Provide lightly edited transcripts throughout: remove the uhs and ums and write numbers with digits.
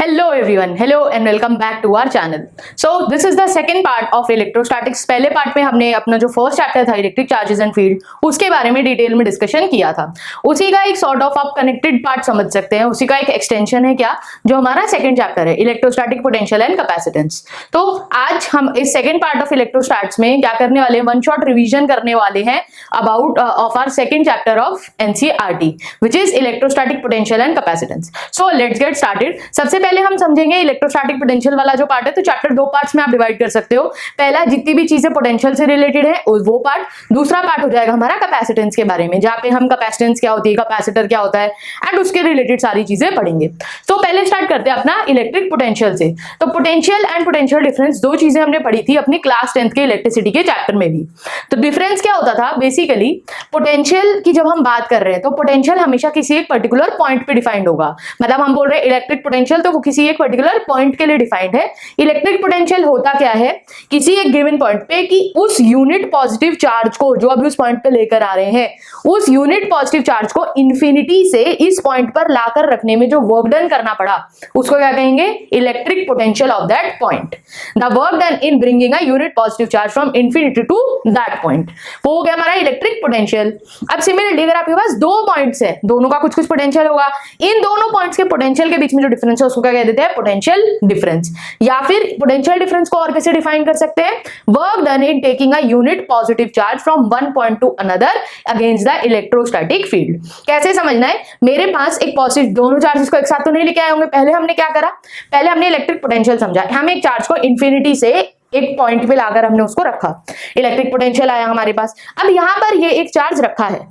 Hello everyone, hello and welcome back to our channel. So this is the second part of electrostatics. पहले part में हमने अपना जो first chapter था electric charges and field उसके बारे में डिटेल में डिस्कशन किया था. उसी का एक सॉर्ट ऑफ आप कनेक्टेड पार्ट समझ सकते हैं, उसी का एक एक्सटेंशन है क्या जो हमारा सेकंड चैप्टर है इलेक्ट्रोस्टैटिक पोटेंशियल एंड कैपेसिटेंस. तो आज हम इस सेकंड पार्ट ऑफ इलेक्ट्रोस्टैट्स में क्या करने वाले हैं, वन शॉट रिवीजन करने वाले हैं about of our second chapter of NCERT which is electrostatic potential and capacitance. So let's get started. सबसे पहले हम समझेंगे इलेक्ट्रोस्टैटिक पोटेंशियल वाला जो पार्ट है. तो चैप्टर दो पार्ट्स में आप डिवाइड कर सकते हो. पहला जितनी भी चीजें पोटेंशियल से रिलेटेड है वो पार्ट. दूसरा पार्ट हो जाएगा हमारा कैपेसिटेंस के बारे में, जहां पे हम कैपेसिटेंस क्या होती है, कैपेसिटर क्या होता है एंड उसके रिलेटेड सारी चीजें पढ़ेंगे. तो पहले स्टार्ट करते हैं अपना इलेक्ट्रिक पोटेंशियल से. तो पोटेंशियल एंड पोटेंशियल डिफरेंस दो चीजें हमने पढ़ी थी अपनी क्लास 10th के इलेक्ट्रिसिटी के चैप्टर में भी. तो डिफरेंस क्या होता था बेसिकली, पोटेंशियल की जब हम बात कर रहे हैं तो पोटेंशियल हमेशा किसी एक पर्टिकुलर पॉइंट पे डिफाइंड होगा. मतलब हम बोल रहे हैं इलेक्ट्रिक पोटेंशियल तो वो किसी एक पर्टिकुलर पॉइंट के लिए डिफाइंड है. इलेक्ट्रिक पोटेंशियल होता क्या है, किसी एक गिवन पॉइंट पे कि उस यूनिट पॉजिटिव चार्ज को जो अभी उस पॉइंट पे लेकर आ रहे हैं, उस यूनिट पॉजिटिव चार्ज को इंफिनिटी से इस पॉइंट पर लाकर रखने में जो वर्क डन करना पड़ा उसको क्या कहेंगे, electric potential of that point. The work done in bringing a unit positive charge from infinity to that point, वो हो गया हमारा इलेक्ट्रिक पोटेंशियल. अब सिमिलरली अगर आपके पास दो पॉइंट्स है, दोनों का कुछ कुछ पोटेंशियल होगा, इन दोनों पॉइंट्स के पोटेंशियल के बीच में जो डिफरेंस है उसको क्या कह देते हैं, पोटेंशियल डिफरेंस. या फिर पोटेंशियल डिफरेंस को और कैसे डिफाइन कर सकते हैं, work done in taking a unit positive charge from one point two another against the electrostatic field. कैसे समझना है, मेरे पास एक पॉजिटिव, दोनों चार्जेस को एक साथ तो नहीं लेके आए होंगे. पहले हमने क्या करा, पहले हमने इलेक्ट्रिक पोटेंशियल समझा. हम एक चार्ज को इंफिनिटी से एक पॉइंट पे लाकर हमने उसको रखा, इलेक्ट्रिक पोटेंशियल आया हमारे पास. अब यहां पर ये एक चार्ज रखा है.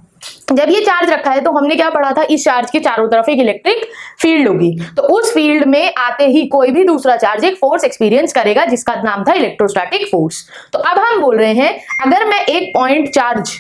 जब ये चार्ज रखा है तो हमने क्या पढ़ा था, इस चार्ज के चारों तरफ एक इलेक्ट्रिक फील्ड होगी. तो उस फील्ड में आते ही कोई भी दूसरा चार्ज एक फोर्स एक्सपीरियंस करेगा जिसका नाम था इलेक्ट्रोस्टैटिक फोर्स. तो अब हम बोल रहे हैं अगर मैं एक पॉइंट चार्ज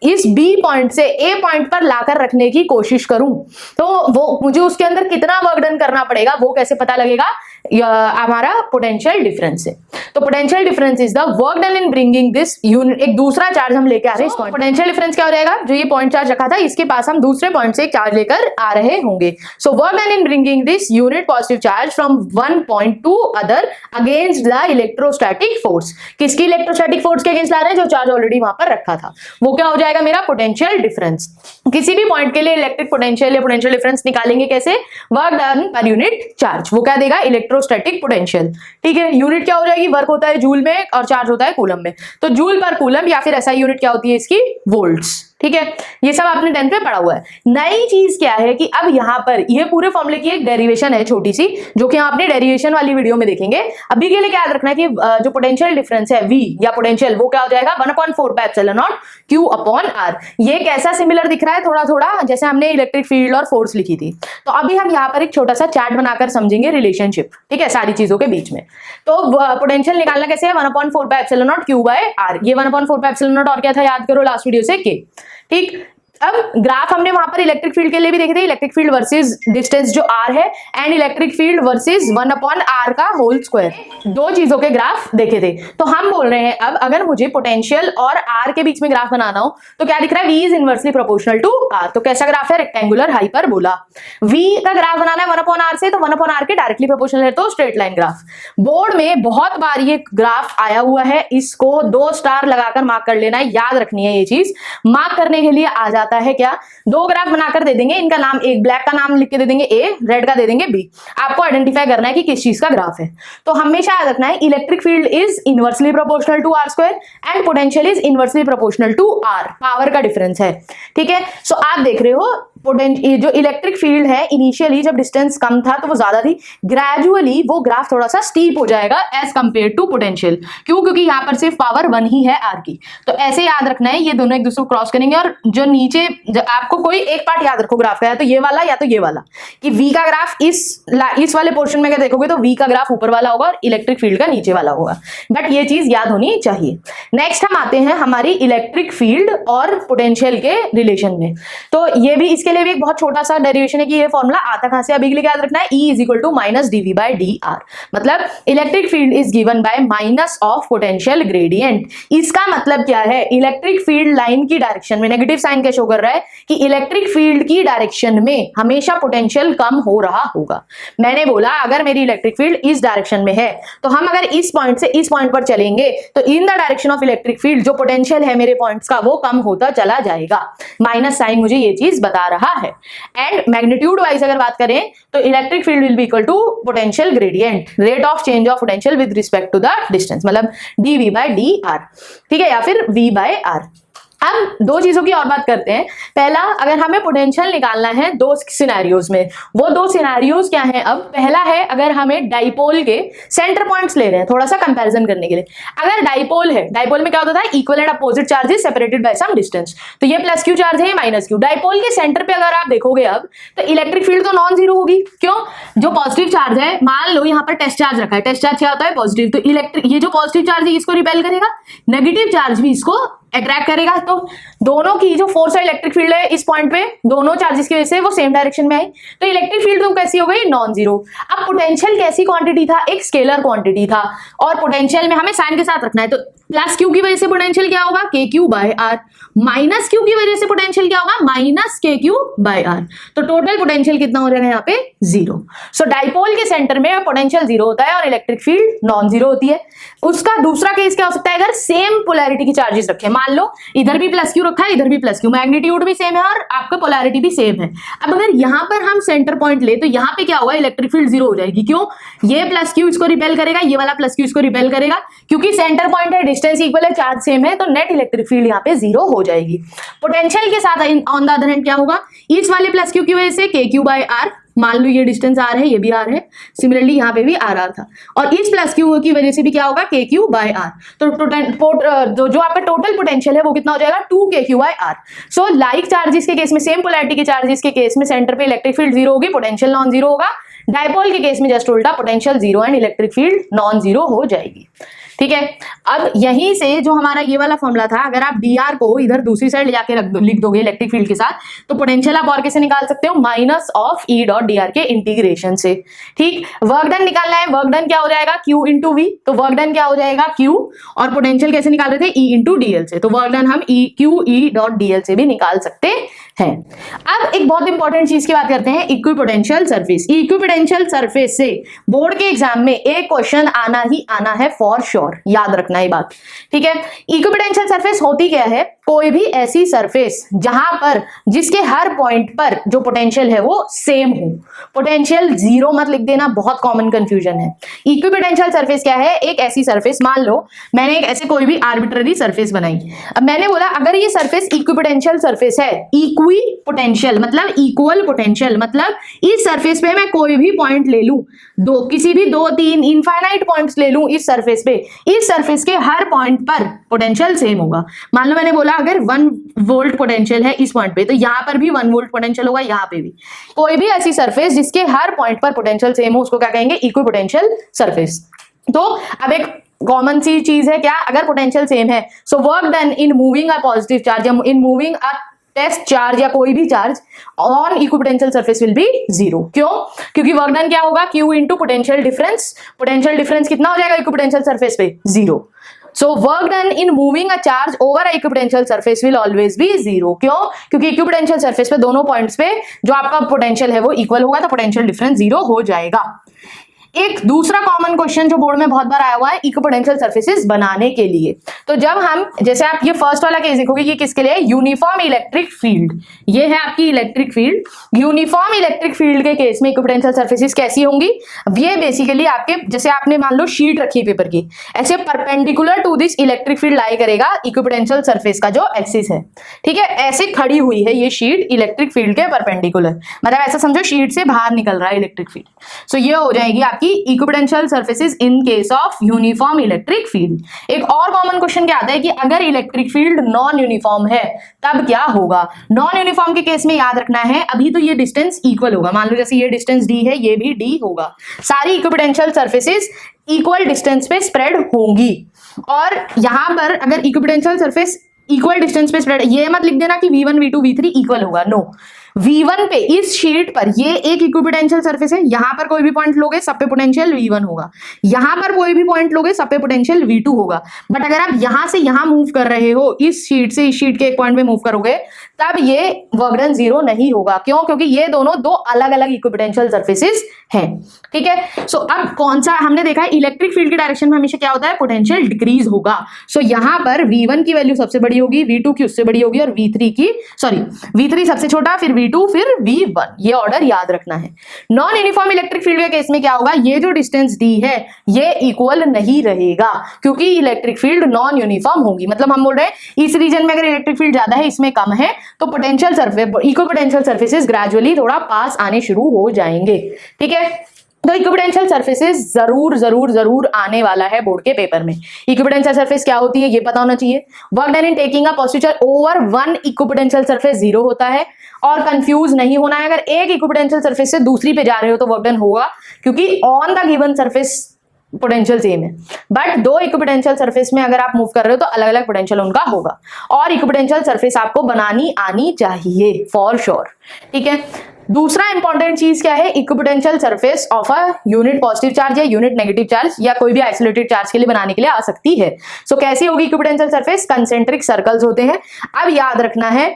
इस B पॉइंट से A पॉइंट पर लाकर रखने की कोशिश करूं तो वो मुझे उसके अंदर कितना वर्क डन करना पड़ेगा वो कैसे पता लगेगा, हमारा पोटेंशियल डिफरेंस है. तो potential difference is the work done in bringing this unit, एक दूसरा चार्ज हम लेके आ रहे हैं इस पॉइंट. पोटेंशियल डिफरेंस क्या हो जाएगा, जो ये पॉइंट चार्ज रखा था इसके पास हम दूसरे पॉइंट से एक चार्ज लेकर आ रहे होंगे. सो work done in bringing this unit positive charge from one point two other against the electrostatic force. किसकी इलेक्ट्रोस्टैटिक फोर्स के अगेंस्ट ला रहे हैं, जो चार्ज ऑलरेडी वहां पर रखा था. वो क्या हो जाएगा मेरा पोटेंशियल डिफरेंस. किसी भी पॉइंट के लिए इलेक्ट्रिक पोटेंशियल या पोटेंशियल डिफरेंस निकालेंगे कैसे, work done per unit charge, वो क्या देगा, इलेक्ट्रोस्टैटिक पोटेंशियल. ठीक है, यूनिट क्या हो जाएगी, वर्क होता है जूल में और चार्ज होता है कूलम में. तो जूल पर कूलम या फिर ऐसा यूनिट क्या होती है इसकी, वोल्ट्स. ठीक है, ये सब आपने 10th में पढ़ा हुआ है. नई चीज क्या है कि अब यहां पर ये पूरे फॉर्मूले की एक डेरिवेशन है छोटी सी, जो कि आपने डेरिवेशन वाली वीडियो में देखेंगे. अभी के लिए क्या याद रखना है कि जो पोटेंशियल डिफरेंस है V या पोटेंशियल, वो क्या हो जाएगा 1/4πε0 Q/R. ये कैसा सिमिलर दिख रहा है, थोड़ा थोड़ा जैसे हमने इलेक्ट्रिक फील्ड और फोर्स लिखी थी. तो अभी हम यहाँ पर एक छोटा सा चार्ट बनाकर समझेंगे रिलेशनशिप, ठीक है, सारी चीजों के बीच में. तो पोटेंशियल निकालना कैसे है, 1/4πε0 Q/R. ये 1/4πε0 और क्या था याद करो लास्ट वीडियो से, K. ठीक, अब ग्राफ हमने वहां पर इलेक्ट्रिक फील्ड के लिए भी देखे थे, इलेक्ट्रिक फील्ड वर्सेस डिस्टेंस जो r है and electric field versus 1/r का होल स्क्वायर, दो चीजों के ग्राफ देखे थे. तो हम बोल रहे हैं अब अगर मुझे पोटेंशियल और r के बीच में ग्राफ बनाना हो तो क्या दिख रहा है, v is inversely proportional to r. तो कैसा ग्राफ है, रेक्टेंगुलर हाइपरबोला. v का ग्राफ बनाना है 1/r से, तो 1/r के डायरेक्टली प्रोपोर्शनल है, तो स्ट्रेट लाइन ग्राफ. बोर्ड में बहुत बार ये ग्राफ आया हुआ है, इसको 2 स्टार लगाकर मार्क कर लेना है, याद रखनी है ये चीज. मार्क करने के लिए आ जाता है क्या, दो ग्राफ बनाकर दे देंगे, इनका नाम, एक ब्लैक का नाम लिख के दे देंगे A, रेड का दे देंगे B. आपको आइडेंटिफाई करना है कि किस चीज का ग्राफ है. तो हमेशा याद रखना है electric field is inversely proportional to r² and potential is inversely proportional to r. Power का डिफरेंस है. ठीक है, सो आप देख रहे हो जो इलेक्ट्रिक फील्ड है इनिशियली जब डिस्टेंस कम था तो वो ज्यादा थी, ग्रेजुअली वो ग्राफ थोड़ा सा स्टीप हो जाएगा एज कंपेयर टू पोटेंशियल. क्यों, क्योंकि यहाँ पर सिर्फ पावर 1 ही है r की. तो ऐसे याद रखना है, ये दोनों एक दूसरे को क्रॉस करेंगे और जो नीचे आपको कोई एक पार्ट याद रखो ग्राफ का, या तो ये वाला या तो ये वाला, कि V का ग्राफ इस वाले पोर्शन में अगर देखोगे तो V का ग्राफ ऊपर वाला होगा और इलेक्ट्रिक फील्ड का नीचे वाला होगा. बट ये चीज याद होनी चाहिए. नेक्स्ट हम आते हैं हमारी इलेक्ट्रिक फील्ड और पोटेंशियल के रिलेशन में. तो ये भी, इसके लिए भी एक बहुत छोटा सा डेरिवेशन है कि ये फॉर्मूला आता कहां से, अभी के लिए याद रखना है E = -dV/dr. मतलब electric field is given by minus of potential gradient. इसका मतलब क्या है, इलेक्ट्रिक फील्ड लाइन की डायरेक्शन में नेगेटिव साइन कैसे शो कर रहा है कि इलेक्ट्रिक फील्ड की डायरेक्शन में हमेशा पोटेंशियल कम हो रहा होगा। मैंने बोला अगर मेरी इलेक्ट्रिक फील्ड इस डायरेक्शन में है तो हम अगर इस पॉइंट से इस पॉइंट पर चलेंगे तो in the direction of electric field जो पोटेंशियल है मेरे पॉइंट्स का वो कम होता चला जाएगा। माइनस साइन मुझे ये चीज बता रहा है। एंड मैग्नीट्यूड वाइज अगर बात करें तो electric field will be equal to potential gradient, rate of change of potential with respect to the distance, मतलब dv by dr, ठीक है, या फिर v by r। अब दो चीजों की और बात करते हैं। पहला, अगर हमें पोटेंशियल निकालना है दो सिनेरियोज में, वो दो सिनेरियोज क्या है? अब पहला है अगर हमें डाइपोल के सेंटर पॉइंट्स ले रहे हैं, थोड़ा सा कंपैरिजन करने के लिए। अगर डाइपोल है, डाइपोल में क्या होता है? Equal and opposite charges separated by some distance. तो ये प्लस क्यू चार्ज है, ये माइनस क्यू। डाइपोल के सेंटर पे अगर आप देखोगे अब तो इलेक्ट्रिक फील्ड तो नॉन जीरो होगी। क्यों? जो पॉजिटिव चार्ज है, मान लो यहाँ पर टेस्ट चार्ज रखा है, टेस्ट चार्ज क्या होता है? पॉजिटिव। तो इलेक्ट्रिक, ये जो पॉजिटिव चार्ज है इसको रिपेल करेगा, नेगेटिव चार्ज भी इसको अट्रैक्ट करेगा। तो दोनों की जो फोर्स है इलेक्ट्रिक फील्ड है इस पॉइंट पे, दोनों चार्जेस की वजह से वो सेम डायरेक्शन में आई, तो इलेक्ट्रिक फील्ड तो कैसी हो गई? Non zero. अब पोटेंशियल कैसी क्वांटिटी था? एक स्केलर क्वांटिटी था, और पोटेंशियल में हमें साइन के साथ रखना है। तो प्लस क्यू की वजह से पोटेंशियल क्या होगा? K Q by r. Minus q की वजह से पोटेंशियल क्या होगा? Minus k Q by r. तो टोटल पोटेंशियल कितना हो जाएगा यहाँ पे? जीरो। सो डाइपोल के सेंटर में पोटेंशियल जीरो होता है और इलेक्ट्रिक फील्ड नॉन जीरो होती है। उसका दूसरा केस क्या हो सकता है? अगर सेम पोलैरिटी की चार्जेस रखे, मान लो इधर भी प्लस क्यू रखा है, इधर भी प्लस क्यू, मैग्नीट्यूड भी सेम है और आपका पोलैरिटी भी सेम है। अब अगर यहाँ पर हम सेंटर पॉइंट ले तो यहाँ पे क्या होगा? इलेक्ट्रिक फील्ड जीरो हो जाएगी। क्यों? ये प्लस क्यू इसको रिपेल करेगा, ये वाला प्लस क्यू इसको रिपेल करेगा, क्योंकि सेंटर पॉइंट है, डिस्टेंस इक्वल है, चार्ज सेम है, तो नेट इलेक्ट्रिक फील्ड यहाँ पे जीरो हो जाएगी। पोटेंशियल के साथ ऑन द अदर हैंड क्या होगा? इस वाले प्लस क्यू की वजह से के क्यू बाय आर, मान लो ये डिस्टेंस आर है, ये भी आर है, सिमिलरली यहाँ पे भी आर आर था, और इस प्लस क्यू की वजह से भी क्या होगा? K Q by r. तो जो आपका टोटल पोटेंशियल है वो कितना हो जाएगा? 2 के Q by R. So like charges के केस में, सेम पोलैरिटी के चार्जेस के केस में सेंटर पे इलेक्ट्रिक फील्ड जीरो होगी, पोटेंशियल नॉन जीरो होगा। डाइपोल के केस में जस्ट उल्टा, potential zero and electric field non zero हो जाएगी। ठीक है, अब यहीं से जो हमारा ये वाला फॉर्मूला था, अगर आप dr को इधर दूसरी साइड ले जाके लिख दोगे इलेक्ट्रिक फील्ड के साथ, तो पोटेंशियल आप और कैसे निकाल सकते हो? Minus of E dot dr के इंटीग्रेशन से। ठीक, वर्क डन निकालना है, वर्क डन क्या हो जाएगा? Q into V. तो वर्क डन क्या हो जाएगा? Q, और पोटेंशियल कैसे निकाल रहे थे? E इंटू dl से, तो वर्क डन हम Q E डॉट dl से भी निकाल सकते हैं। अब एक बहुत इंपॉर्टेंट चीज की बात करते हैं, इक्विपोटेंशियल सरफेस। इक्विपोटेंशियल सरफेस से बोर्ड के एग्जाम में एक क्वेश्चन आना ही आना है फॉर श्योर, याद रखना ये बात। ठीक है, इक्विपोटेंशियल सरफेस होती क्या है? कोई भी ऐसी सरफेस जहां पर जिसके हर पॉइंट पर जो पोटेंशियल है वो सेम हो। पोटेंशियल जीरो मत लिख देना, बहुत कॉमन कंफ्यूजन है। इक्विपोटेंशियल सरफेस क्या है? एक ऐसी सरफेस, मान लो मैंने एक ऐसे कोई भी आर्बिट्ररी सरफेस बनाई, अब मैंने बोला अगर ये सरफेस इक्विपोटेंशियल सरफेस है, इक्वी पोटेंशियल मतलब इक्वल पोटेंशियल, मतलब इस सरफेस पे मैं कोई भी पॉइंट ले लूं, किसी भी 2 3 इनफाइनाइट पॉइंट्स ले लूं इस सरफेस पे, इस सरफेस के हर पॉइंट पर पोटेंशियल सेम होगा। मान लो मैंने बोला अगर 1 वोल्ट पोटेंशियल है इस पॉइंट पे, तो यहाँ पर भी 1 वोल्ट पोटेंशियल होगा, यहाँ पे भी। कोई भी ऐसी सरफेस जिसके हर पॉइंट पर पोटेंशियल सेम हो उसको क्या कहेंगे? Equipotential surface. तो अब एक कॉमन सी चीज है क्या? अगर पोटेंशियल सेम है, so work done in moving a positive charge, in moving a test charge या कोई भी charge on equipotential surface will be zero. क्यों? क्योंकि वर्क डन क्या होगा? Q into potential difference. Potential difference कितना हो जाएगा इक्विपोटेंशियल सरफेस पे? Zero. So work done in moving a charge over a equipotential surface will always be zero. क्यों? क्योंकि इक्विपोटेंशियल सरफेस पे दोनों पॉइंट्स पे जो आपका पोटेंशियल है वो इक्वल होगा, तो पोटेंशियल डिफरेंस जीरो हो जाएगा। एक दूसरा कॉमन क्वेश्चन जो बोर्ड में बहुत बार आया हुआ है इक्विपोटेंशियल सरफेसेस बनाने के लिए, तो जब हम, जैसे आप ये फर्स्ट वाला केस देखोगे, ये किसके लिए? Uniform electric field. ये है आपकी electric field. Uniform electric field के केस में इक्विपोटेंशियल सरफेसेस कैसी होंगी? ये बेसिकली आपके, जैसे आपने मान लो शीट रखी है पेपर की, ऐसे perpendicular to this electric field lie करेगा इक्विपोटेंशियल सरफेस का जो एक्सिस है। ठीक है, ऐसे खड़ी हुई है ये शीट इलेक्ट्रिक फील्ड के परपेंडिकुलर, मतलब ऐसा समझो शीट से बाहर निकल रहा है इलेक्ट्रिक फील्ड। सो ये हो जाएगी equipotential surfaces in case of uniform electric field. एक और कॉमन क्वेश्चन क्या आता है कि अगर इलेक्ट्रिक फील्ड नॉन यूनिफॉर्म है तब क्या होगा? नॉन यूनिफॉर्म के केस में याद रखना है, अभी तो ये डिस्टेंस इक्वल होगा, मान लो जैसे ये डिस्टेंस d है, ये भी d होगा, सारी इक्विपोटेंशियल सरफेसेस इक्वल डिस्टेंस पे स्प्रेड होंगी। और यहां पर अगर इक्विपोटेंशियल सरफेस इक्वल डिस्टेंस पे स्प्रेड, ये मत लिख देना कि v1 v2 v3 इक्वल होगा, नो। V1 पे इस शीट पर ये एक इक्विपोटेंशियल सरफेस है, यहां पर कोई भी पॉइंट लोगे सब पे पोटेंशियल V1 होगा, यहां पर कोई भी पॉइंट लोगे सब पे पोटेंशियल V2 होगा। बट अगर आप यहां से यहां मूव कर रहे हो, इस शीट से इस शीट के एक पॉइंट पे मूव करोगे, तब ये वर्क डन 0 नहीं होगा। क्यों? क्योंकि ये दोनों दो अलग अलग इक्विपोटेंशियल सरफेसेस हैं। ठीक है, सो अब कौन सा हमने देखा है, इलेक्ट्रिक फील्ड के डायरेक्शन में हमेशा क्या होता है, पोटेंशियल डिक्रीज होगा। सो यहां पर V1 की वैल्यू सबसे बड़ी होगी, V2 की उससे बड़ी होगी, और V3 सबसे छोटा, फिर V2, फिर V1। ये ऑर्डर याद रखना है। नॉन यूनिफॉर्म इलेक्ट्रिक फील्ड के केस में क्या होगा, ये जो डिस्टेंस डी है ये इक्वल नहीं रहेगा, क्योंकि इलेक्ट्रिक फील्ड नॉन यूनिफॉर्म होगी। मतलब हम बोल रहे हैं इस रीजन में अगर इलेक्ट्रिक फील्ड ज्यादा है, इसमें कम है, तो potential surface, equipotential surfaces gradually थोड़ा पास आने शुरू हो जाएंगे। ठीक है, तो इक्विपोटेंशियल सरफेसेस जरूर आने वाला है बोर्ड के पेपर में। इक्विपोटेंशियल सरफेस क्या होती है ये पता होना चाहिए। Work done in taking a positive charge over one equipotential surface 0 होता है, और कंफ्यूज नहीं होना है, अगर एक इक्विपोटेंशियल सरफेस से दूसरी पे जा रहे हो तो वर्क डन होगा, क्योंकि on the given surface potential same है। बट दो इक्विपोटेंशियल सरफेस में अगर आप मूव कर रहे हो तो अलग अलग पोटेंशियल उनका होगा, और इक्विपोटेंशियल सरफेस आपको बनानी आनी चाहिए फॉर श्योर। ठीक है, दूसरा इंपॉर्टेंट चीज क्या है, equipotential surface of a unit positive charge या यूनिट नेगेटिव चार्ज या कोई भी आइसोलेटेड चार्ज के लिए बनाने के लिए आ सकती है। सो कैसी होगी इक्विपोटेंशियल सरफेस, कंसेंट्रिक सर्कल्स होते हैं। अब याद रखना है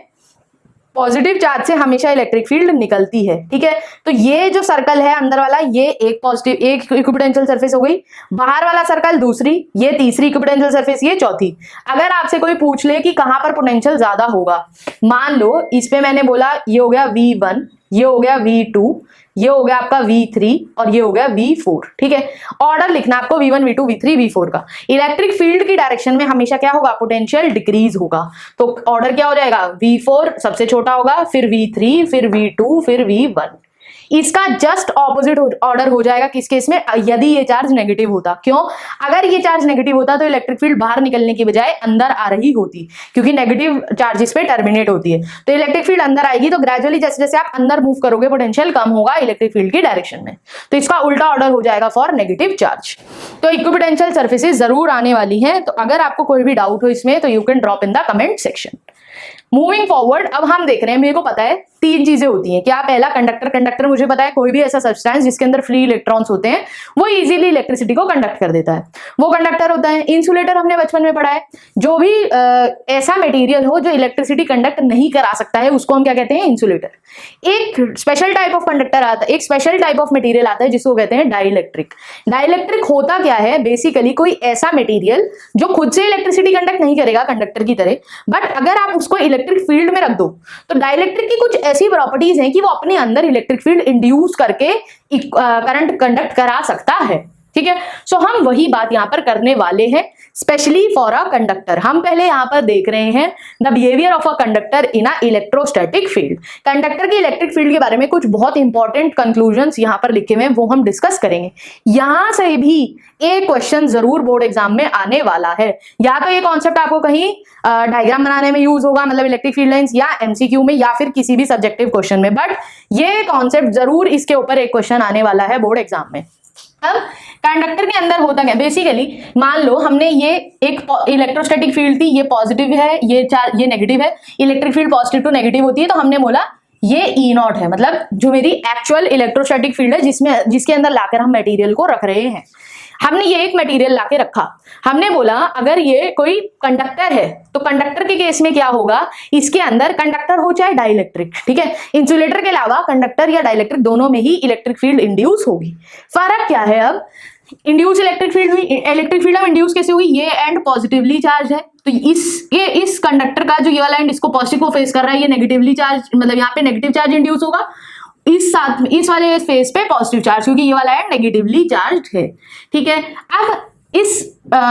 पॉजिटिव चार्ज से हमेशा इलेक्ट्रिक फील्ड निकलती है। ठीक है, तो ये जो सर्कल है अंदर वाला, ये एक पॉजिटिव एक इक्विपोटेंशियल सरफेस हो गई, बाहर वाला सर्कल दूसरी, ये तीसरी इक्विपोटेंशियल सरफेस, ये चौथी। अगर आपसे कोई पूछ ले कि कहां पर पोटेंशियल ज्यादा होगा, मान लो इस पे मैंने बोला ये हो गया V1, ये हो गया V2, ये हो गया आपका V3 और ये हो गया V4। ठीक है, ऑर्डर लिखना आपको V1, V2, V3, V4 का। इलेक्ट्रिक फील्ड की डायरेक्शन में हमेशा क्या होगा, पोटेंशियल डिक्रीज होगा। तो ऑर्डर क्या हो जाएगा, V4 सबसे छोटा होगा, फिर V3, फिर V2, फिर V1। इसका जस्ट ऑपोजिट ऑर्डर हो जाएगा किस केस में, यदि ये चार्ज नेगेटिव होता। क्यों? अगर ये चार्ज नेगेटिव होता तो इलेक्ट्रिक फील्ड बाहर निकलने की बजाय अंदर आ रही होती, क्योंकि नेगेटिव चार्जेस पे टर्मिनेट होती है। तो इलेक्ट्रिक फील्ड अंदर आएगी, तो ग्रेजुअली जैसे जैसे आप अंदर मूव करोगे पोटेंशियल कम होगा इलेक्ट्रिक फील्ड की डायरेक्शन में। तो इसका उल्टा ऑर्डर हो जाएगा फॉर नेगेटिव चार्ज। तो इक्विपोटेंशियल सर्फेसेस जरूर आने वाली है। तो अगर आपको कोई भी डाउट हो इसमें तो you can drop in the comment section. Moving forward, अब हम देख रहे हैं, मेरे को पता है 3 चीजें होती हैं। क्या? पहला कंडक्टर मुझे पता है कोई भी ऐसा सब्सटेंस जिसके अंदर फ्री इलेक्ट्रॉन्स होते हैं वो इजीली इलेक्ट्रिसिटी को कंडक्ट कर देता है, वो कंडक्टर होता है। इंसुलेटर हमने बचपन में पढ़ा है, जो भी ऐसा मटेरियल हो जो इलेक्ट्रिसिटी कंडक्ट नहीं करा सकता है उसको हम क्या कहते हैं, इंसुलेटर। एक स्पेशल टाइप ऑफ कंडक्टर आता है, एक स्पेशल टाइप ऑफ मटेरियल आता है जिसको कहते हैं डाइइलेक्ट्रिक। डाइइलेक्ट्रिक होता क्या है, बेसिकली कोई ऐसा मटेरियल जो खुद से इलेक्ट्रिसिटी कंडक्ट नहीं करेगा कंडक्टर की तरह, बट अगर आप उसको इलेक्ट्रिक फील्ड में रख दो तो डाइइलेक्ट्रिक की कुछ ऐसी प्रॉपर्टीज हैं कि वो अपने अंदर इलेक्ट्रिक फील्ड इंड्यूस करके करंट कंडक्ट करा सकता है। ठीक है, सो हम वही बात यहां पर करने वाले हैं, स्पेशली फॉर अ कंडक्टर। हम पहले यहां पर देख रहे हैं the behaviour of a conductor in a electrostatic field. Conductor की इलेक्ट्रिक फील्ड के बारे में कुछ बहुत इंपॉर्टेंट कंक्लूजन्स यहां पर लिखे हुए हैं, वो हम डिस्कस करेंगे। यहां से भी एक क्वेश्चन जरूर बोर्ड एग्जाम में आने वाला है, या तो ये कॉन्सेप्ट आपको कहीं डायग्राम बनाने में यूज होगा, मतलब इलेक्ट्रिक फील्ड लाइंस, या एमसीक्यू में, या फिर किसी भी सब्जेक्टिव क्वेश्चन में, बट ये कॉन्सेप्ट जरूर इसके ऊपर एक क्वेश्चन आने वाला है बोर्ड एग्जाम में। अब कंडक्टर के अंदर होता क्या, बेसिकली मान लो हमने ये एक इलेक्ट्रोस्टैटिक फील्ड थी, ये पॉजिटिव है, ये नेगेटिव है, electric field positive to negative होती है, तो हमने बोला ये ई नॉट है, मतलब जो मेरी एक्चुअल इलेक्ट्रोस्टैटिक फील्ड है जिसके अंदर लाकर हम मटेरियल को रख रहे हैं। हमने ये एक मटेरियल लाके रखा, हमने बोला अगर ये कोई कंडक्टर है तो कंडक्टर के केस में क्या होगा, इसके अंदर कंडक्टर हो चाहे डाइइलेक्ट्रिक, ठीक है, इंसुलेटर के अलावा कंडक्टर या डाइइलेक्ट्रिक दोनों में ही इलेक्ट्रिक फील्ड इंड्यूस होगी। फर्क क्या है, अब इंड्यूस इलेक्ट्रिक फील्ड अब इंड्यूस कैसे होगी, ये एंड पॉजिटिवली चार्ज है, तो इस कंडक्टर का जो ये वाला एंड इसको पॉजिटिव को फेस कर रहा है, ये नेगेटिवली चार्ज, मतलब यहाँ पे नेगेटिव चार्ज इंड्यूस होगा, इस वाले फेस पे पॉजिटिव चार्ज, क्योंकि ये वाला एंड नेगेटिवली चार्ज है। ठीक है, अब इस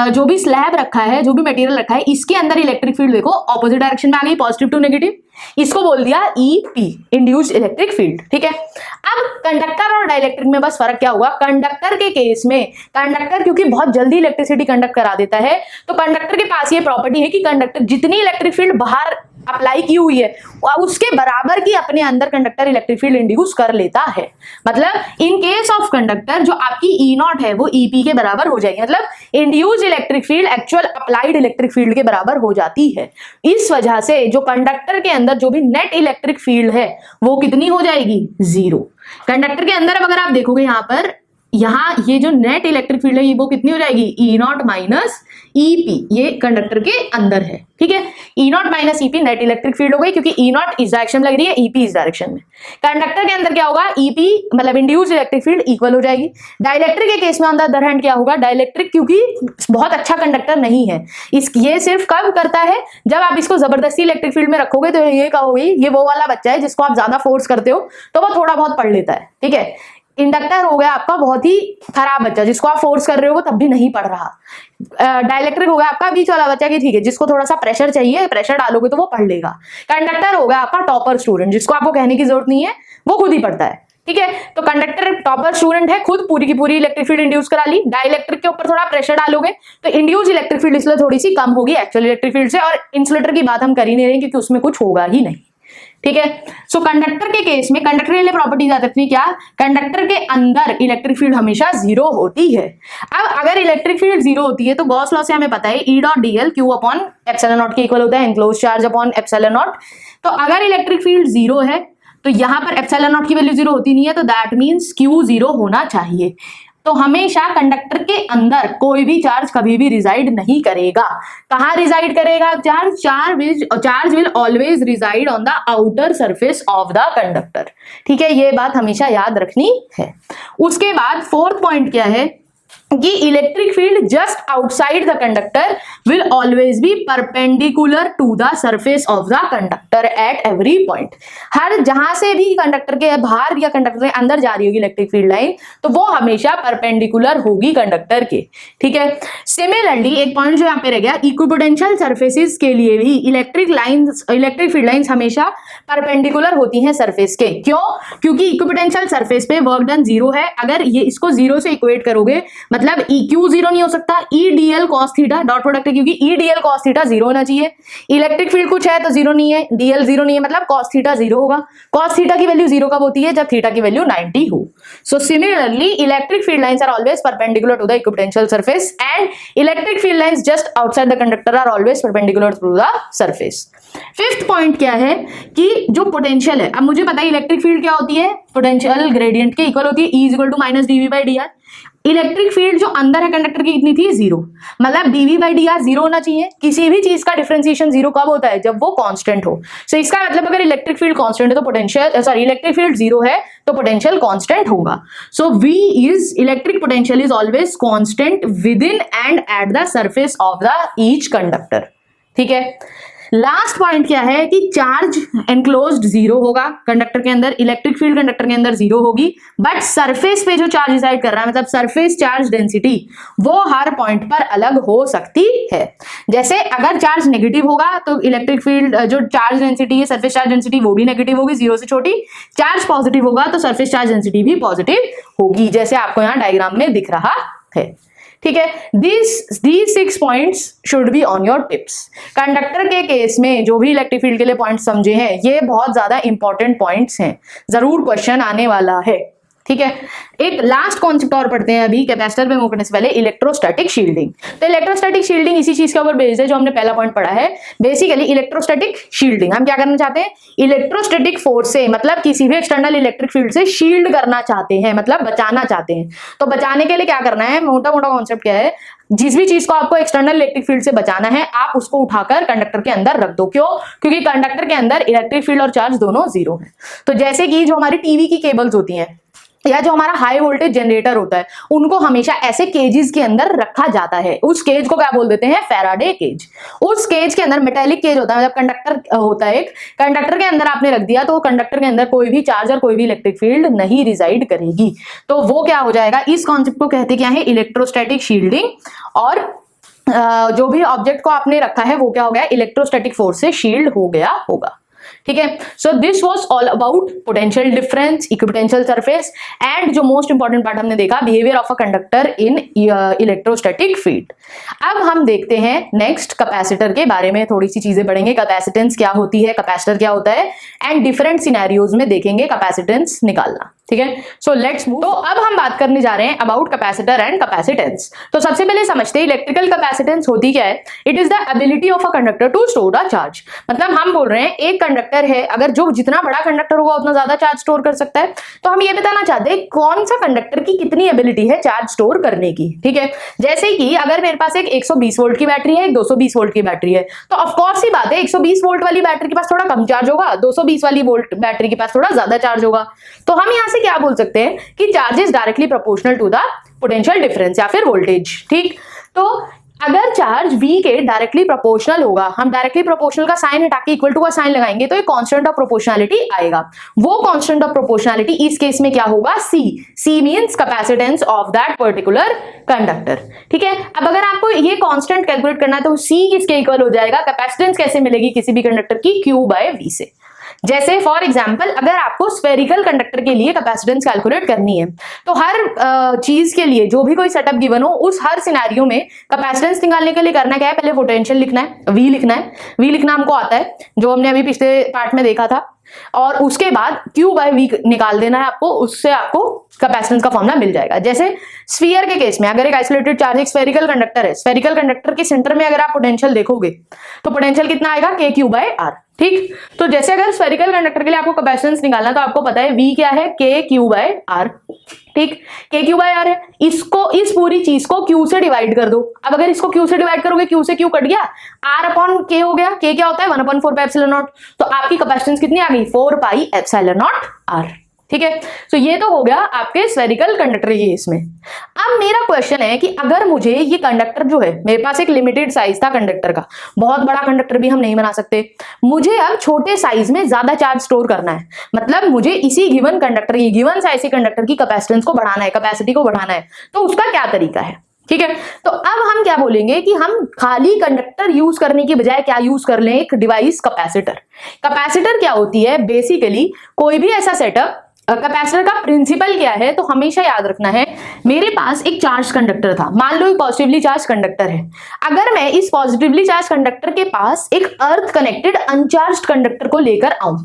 जो भी स्लैब रखा है, जो भी मटेरियल रखा है, इसके अंदर इलेक्ट्रिक फील्ड देखो ऑपोजिट डायरेक्शन में आ गई, पॉजिटिव टू नेगेटिव, इसको बोल दिया ईपी, इंड्यूस्ड इलेक्ट्रिक फील्ड। ठीक है, अब कंडक्टर और डाइइलेक्ट्रिक में बस फर्क क्या होगा, कंडक्टर के केस में कंडक्टर क्योंकि बहुत जल्दी इलेक्ट्रिसिटी कंडक्ट करा देता है, तो कंडक्टर के पास ये प्रॉपर्टी है कि कंडक्टर जितनी इलेक्ट्रिक फील्ड बाहर अप्लाई की हुई है उसके बराबर की अपने अंदर कंडक्टर इलेक्ट्रिक फील्ड इंड्यूस कर लेता है। मतलब इन केस ऑफ कंडक्टर जो आपकी ई नॉट है वो ईपी के बराबर हो जाएगी, मतलब induce electric field actual applied electric field के बराबर हो जाती है। इस वजह से जो कंडक्टर के अंदर जो भी नेट इलेक्ट्रिक फील्ड है वो कितनी हो जाएगी, 0। कंडक्टर के अंदर अब अगर आप देखोगे यहाँ ये जो नेट इलेक्ट्रिक फील्ड है ये वो कितनी हो जाएगी, ई नॉट माइनस ईपी, ये कंडक्टर के अंदर है, ठीक है। E naught minus EP net electric field हो गई, क्योंकि ई नॉट इस डायरेक्शन में लग रही है, ईपी इस डायरेक्शन में। कंडक्टर के अंदर क्या होगा, ईपी मतलब इंड्यूस इलेक्ट्रिक फील्ड इक्वल हो जाएगी। डाइलेक्ट्रिक के केस में ऑन द अदर हैंड क्या होगा, डाइलेक्ट्रिक क्योंकि बहुत अच्छा कंडक्टर नहीं है, ये सिर्फ कब करता है, जब आप इसको जबरदस्ती इलेक्ट्रिक फील्ड में रखोगे तो ये कहोगे ये वो वाला बच्चा है जिसको आप ज्यादा फोर्स करते हो तो वो थोड़ा बहुत पढ़ लेता है, ठीक है। इंडक्टर हो गया आपका बहुत ही खराब बच्चा, जिसको आप फोर्स कर रहे हो वो तब भी नहीं पढ़ रहा। डाइलेक्ट्रिक हो गया आपका बीच वाला बच्चा कि ठीक है जिसको थोड़ा सा प्रेशर चाहिए, प्रेशर डालोगे तो वो पढ़ लेगा। कंडक्टर हो गया आपका टॉपर स्टूडेंट, जिसको आपको कहने की जरूरत नहीं है, वो खुद ही पढ़ता है, ठीक है। तो कंडक्टर टॉपर स्टूडेंट है, खुद पूरी की पूरी इलेक्ट्रिक फील्ड इंड्यूस करा ली। डाइलेक्ट्रिक के ऊपर थोड़ा प्रेशर डालोगे तो इंड्यूस इलेक्ट्रिक फील्ड इसलिए थोड़ी सी कम होगी एक्चुअल इलेक्ट्रिक फील्ड से, और इंसुलेटर की बात हम कर ही नहीं रहे क्योंकि उसमें कुछ होगा ही नहीं, ठीक है। सो कंडक्टर के केस में कंडक्टर के लिए प्रॉपर्टीज आ सकती है क्या, कंडक्टर के अंदर इलेक्ट्रिक फील्ड हमेशा 0 होती है। अब अगर इलेक्ट्रिक फील्ड 0 होती है तो गॉस लॉ से हमें पता है E dot DL Q upon epsilon not के इक्वल होता है, enclose charge upon epsilon not. तो अगर इलेक्ट्रिक फील्ड 0 है तो यहां पर एप्सिलॉन नॉट की वैल्यू 0 होती नहीं है, तो दैट मींस क्यू 0 होना चाहिए। तो हमेशा कंडक्टर के अंदर कोई भी चार्ज कभी भी रिजाइड नहीं करेगा। कहां रिजाइड करेगा charge will always reside on the outer surface of the conductor, ठीक है। ये बात हमेशा याद रखनी है। उसके बाद फोर्थ पॉइंट क्या है कि electric field just outside the conductor will always be perpendicular to the surface of the conductor at every point. हर जहां से भी कंडक्टर के बाहर या कंडक्टर के अंदर जा रही होगी इलेक्ट्रिक फील्ड लाइन तो वो हमेशा परपेंडिकुलर होगी कंडक्टर के, ठीक है। सिमिलरली एक पॉइंट जो यहाँ पे रह गया, इक्विपोटेंशियल सरफेसेस के लिए भी इलेक्ट्रिक फील्ड लाइंस हमेशा परपेंडिकुलर होती हैं सरफेस के। क्यों, क्योंकि इक्विपोटेंशियल सरफेस पे वर्क डन 0 है। अगर ये इसको 0 से इक्वेट करोगे मतलब EQ 0 नहीं हो सकता, EDL cos theta dot product है, क्योंकि EDL cos थीटा 0 होना चाहिए। इलेक्ट्रिक फील्ड कुछ है तो 0 नहीं है, DL 0 नहीं है, मतलब cos थीटा 0 होगा। cos थीटा की वैल्यू 0 कब होती है, जब थीटा की वैल्यू 90 हो। So similarly electric field lines are always perpendicular to the equipotential surface and electric field lines just outside the conductor are always perpendicular to the surface. Fifth point क्या है कि जो पोटेंशियल है, अब मुझे पता है इलेक्ट्रिक फील्ड क्या होती है, पोटेंशियल ग्रेडियंट के इक्वल होती है, E equal to minus dV by dr। Electric field जो अंदर है कंडक्टर की कितनी थी, 0, मतलब dV बाई dr 0 होना चाहिए। किसी भी चीज का डिफरेंशिएशन 0 कब होता है, जब वो कांस्टेंट हो। सो इसका मतलब अगर इलेक्ट्रिक फील्ड कांस्टेंट है तो पोटेंशियल इलेक्ट्रिक फील्ड 0 है तो पोटेंशियल कांस्टेंट होगा। सो V is electric potential is always constant with in and at the surface of the each conductor, ठीक है। लास्ट पॉइंट क्या है कि चार्ज एनक्लोज्ड 0 होगा कंडक्टर के अंदर, इलेक्ट्रिक फील्ड कंडक्टर के अंदर 0 होगी, बट सरफेस पे जो चार्ज डिसाइड कर रहा है मतलब सरफेस चार्ज डेंसिटी वो हर पॉइंट पर अलग हो सकती है। जैसे अगर चार्ज नेगेटिव होगा तो इलेक्ट्रिक फील्ड जो चार्ज डेंसिटी है सरफेस चार्ज डेंसिटी वो भी नेगेटिव होगी 0 से छोटी। चार्ज पॉजिटिव होगा तो सरफेस चार्ज डेंसिटी भी पॉजिटिव होगी, जैसे आपको यहाँ डायग्राम में दिख रहा है, ठीक है। these 6 points should be on your tips. Conductor के केस में जो भी इलेक्ट्रिक फील्ड के लिए पॉइंट्स समझे हैं ये बहुत ज्यादा इंपॉर्टेंट पॉइंट्स हैं, जरूर क्वेश्चन आने वाला है, ठीक है। एक लास्ट कॉन्सेप्ट और पढ़ते हैं अभी कैपेसिटर पे मूव करने से पहले, इलेक्ट्रोस्टैटिक शील्डिंग। तो इलेक्ट्रोस्टैटिक शील्डिंग इसी चीज के ऊपर बेस्ड है जो हमने पहला पॉइंट पढ़ा है। बेसिकली इलेक्ट्रोस्टैटिक शील्डिंग हम क्या करना चाहते हैं, इलेक्ट्रोस्टैटिक फोर्स से मतलब किसी भी एक्सटर्नल इलेक्ट्रिक फील्ड से शील्ड करना चाहते हैं, मतलब बचाना चाहते हैं। तो बचाने के लिए क्या करना है, मोटा मोटा कॉन्सेप्ट क्या है, जिस भी चीज को आपको एक्सटर्नल इलेक्ट्रिक फील्ड से बचाना है आप उसको उठाकर कंडक्टर के अंदर रख दो। क्यों, क्योंकि कंडक्टर के अंदर इलेक्ट्रिक फील्ड और चार्ज दोनों 0 है। तो जैसे कि जो हमारी टीवी की केबल्स होती हैं या जो हमारा हाई वोल्टेज जनरेटर होता है उनको हमेशा ऐसे केजेस के अंदर रखा जाता है। उस केज को क्या बोल देते हैं, फैराडे केज। उस केज के अंदर मेटेलिक केज होता है, मतलब कंडक्टर होता है, एक कंडक्टर के अंदर आपने रख दिया तो कंडक्टर के अंदर कोई भी चार्ज और कोई भी इलेक्ट्रिक फील्ड नहीं रिजाइड करेगी। तो वो क्या हो जाएगा, इस कॉन्सेप्ट को कहते क्या है, इलेक्ट्रोस्टैटिक शील्डिंग। और जो भी ऑब्जेक्ट को आपने रखा है वो क्या हो गया, इलेक्ट्रोस्टैटिक फोर्स से शील्ड हो गया होगा, ठीक है। So this was all about potential difference, equipotential surface and जो मोस्ट इंपॉर्टेंट पार्ट हमने देखा behaviour of a conductor in electrostatic field. अब हम देखते हैं नेक्स्ट कैपेसिटर के बारे में, थोड़ी सी चीजें पढ़ेंगे, कैपेसिटेंस क्या होती है, कैपेसिटर क्या होता है एंड डिफरेंट सिनेरियोज में देखेंगे कैपेसिटेंस निकालना। ठीक है, सो लेट्स मूव। तो अब हम बात करने जा रहे हैं अबाउट कैपेसिटर एंड कैपेसिटेंस। तो सबसे पहले समझते हैं इलेक्ट्रिकल कैपेसिटेंस होती क्या है। It is the ability of a conductor to store a charge. मतलब हम बोल रहे हैं एक कंडक्टर है, अगर जो जितना बड़ा कंडक्टर होगा उतना ज्यादा चार्ज स्टोर कर सकता है। तो हम ये बताना चाहते हैं कौन सा कंडक्टर की कितनी एबिलिटी है चार्ज स्टोर करने की। ठीक है, जैसे कि अगर मेरे पास एक 120 वोल्ट की बैटरी है, एक 220 वोल्ट की बैटरी है, तो ऑफकोर्स ही बात है 120 वोल्ट वाली बैटरी के पास थोड़ा कम चार्ज होगा, 220 वाली वोल्ट बैटरी के पास थोड़ा ज्यादा चार्ज होगा। तो हम यहां से क्या बोल सकते हैं कि charge is directly proportional to the potential difference या फिर वोल्टेज। ठीक, तो अगर चार्ज V के डायरेक्टली प्रोपोर्शनल होगा, हम डायरेक्टली प्रोपोर्शनल का साइन हटा के इक्वल टू का साइन लगाएंगे तो एक कांस्टेंट ऑफ प्रोपोर्शनैलिटी आएगा। वो कांस्टेंट ऑफ प्रोपोर्शनैलिटी इस केस में क्या होगा, C means capacitance of that particular conductor. ठीक है, अब अगर आपको ये कांस्टेंट कैलकुलेट करना है तो C किसके इक्वल हो जाएगा, कैपेसिटेंस कैसे मिलेगी किसी भी कंडक्टर की, Q/V से। जैसे फॉर एग्जाम्पल अगर आपको स्फेरिकल कंडक्टर के लिए कैपेसिटेंस कैलकुलेट करनी है तो हर चीज के लिए जो भी कोई सेटअप गिवन हो उस हर सिनेरियो में कैपेसिटेंस निकालने के लिए करना क्या है, पहले पोटेंशियल लिखना है, V लिखना है। V लिखना हमको आता है जो हमने अभी पिछले पार्ट में देखा था, और उसके बाद Q/V निकाल देना है आपको, उससे आपको कैपेसिटेंस का फॉर्मूला मिल जाएगा। जैसे स्फीयर के केस में अगर एक आइसोलेटेड चार्ज एक स्फेरिकल कंडक्टर है, स्फेरिकल कंडक्टर के सेंटर में अगर आप पोटेंशियल देखोगे तो पोटेंशियल कितना आएगा, KQ/R। ठीक, तो जैसे अगर स्फेरिकल कंडक्टर के लिए आपको कैपेसिटेंस निकालना तो आपको पता है V क्या है, KQ/R। ठीक, KQ/R है, इसको इस पूरी चीज को Q से डिवाइड कर दो। अब अगर इसको Q से डिवाइड करोगे, Q से Q कट गया, R/K हो गया। K क्या होता है, 1/4πε0। तो आपकी कैपेसिटेंस कितनी आ गई, 4πε0R। ठीक है, तो ये तो हो गया आपके स्फेरिकल कंडक्टर के केस में। अब मेरा क्वेश्चन है कि अगर मुझे ये कंडक्टर जो है, मेरे पास एक लिमिटेड साइज था कंडक्टर का, बहुत बड़ा कंडक्टर भी हम नहीं बना सकते, मुझे अब छोटे साइज में ज्यादा चार्ज स्टोर करना है, मतलब मुझे इसी गिवन कंडक्टर की, गिवन साइज के कंडक्टर की कैपेसिटेंस को बढ़ाना है, कैपेसिटी को बढ़ाना है, तो उसका क्या तरीका है। ठीक है, तो अब हम क्या बोलेंगे कि हम खाली कंडक्टर यूज करने की बजाय क्या यूज कर लें, एक डिवाइस कैपेसिटर। कैपेसिटर क्या होती है, बेसिकली कोई भी ऐसा सेटअप, कैपेसिटर का प्रिंसिपल क्या है, तो हमेशा याद रखना है, मेरे पास एक चार्ज कंडक्टर था, मान लो एक पॉजिटिवली चार्ज कंडक्टर है, अगर मैं इस पॉजिटिवली चार्ज कंडक्टर के पास एक अर्थ कनेक्टेड अनचार्ज्ड कंडक्टर को लेकर आऊं,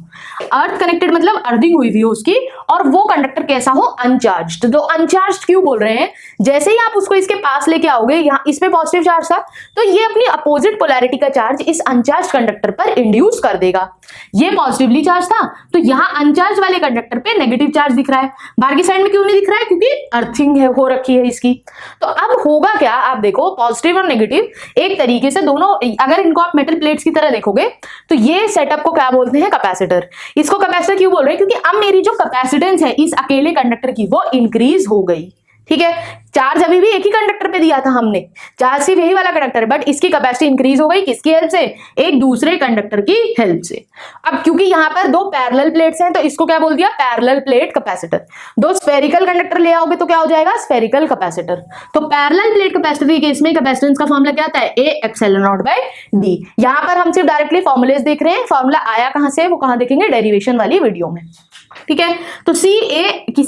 अर्थ कनेक्टेड मतलब अर्थिंग हुई हुई हो उसकी, और वो कंडक्टर कैसा हो, अनचार्ज्ड। तो अनचार्ज्ड क्यों बोल रहे हैं, जैसे ही आप उसको इसके पास लेके आओगे, यहाँ इसमें पॉजिटिव चार्ज था तो ये अपनी अपोजिट पोलैरिटी का चार्ज इस अनचार्ज कंडक्टर पर इंड्यूस कर देगा। ये पॉजिटिवली चार्ज था तो यहाँ अनचार्ज वाले कंडक्टर पे नेगेटिव चार्ज दिख रहा है, बाहर की साइड में क्यों नहीं दिख रहा है, क्योंकि अर्थिंग है हो रखी है इसकी। तो अब होगा क्या, आप देखो पॉजिटिव और नेगेटिव एक तरीके से दोनों, अगर इनको आप मेटल प्लेट्स की तरह देखोगे तो ये सेटअप को क्या बोलते हैं, कैपेसिटर। इसको कैपेसिटर क्यों बोल रहे हैं, क्योंकि अब मेरी जो कैपेसिटेंस है इस अकेले कंडक्टर की वो इंक्रीज हो गई। ठीक है, चार्ज अभी भी एक ही कंडक्टर पे दिया था हमने, चार्ज सिर्फ यही वाला कंडक्टर है, बट इसकी कैपेसिटी इंक्रीज हो गई किसकी हेल्प से, एक दूसरे कंडक्टर की हेल्प से। अब क्योंकि यहाँ पर दो पैरेलल प्लेट्स हैं तो इसको क्या बोल दिया, पैरेलल प्लेट कैपेसिटर। दो स्फेरिकल कंडक्टर ले आओगे तो क्या हो जाएगा, स्फेरिकल कैपेसिटर। तो पैरेलल प्लेट कैपेसिटर के केस में कैपेसिटेंस का फॉर्मूला क्या आता है, A/0/d। यहाँ पर हम सिर्फ डायरेक्टली फॉर्मुलेस देख रहे हैं, फॉर्मूला आया कहां से वो कहां देखेंगे, डेरिवेशन वाली वीडियो में। ठीक है, तो C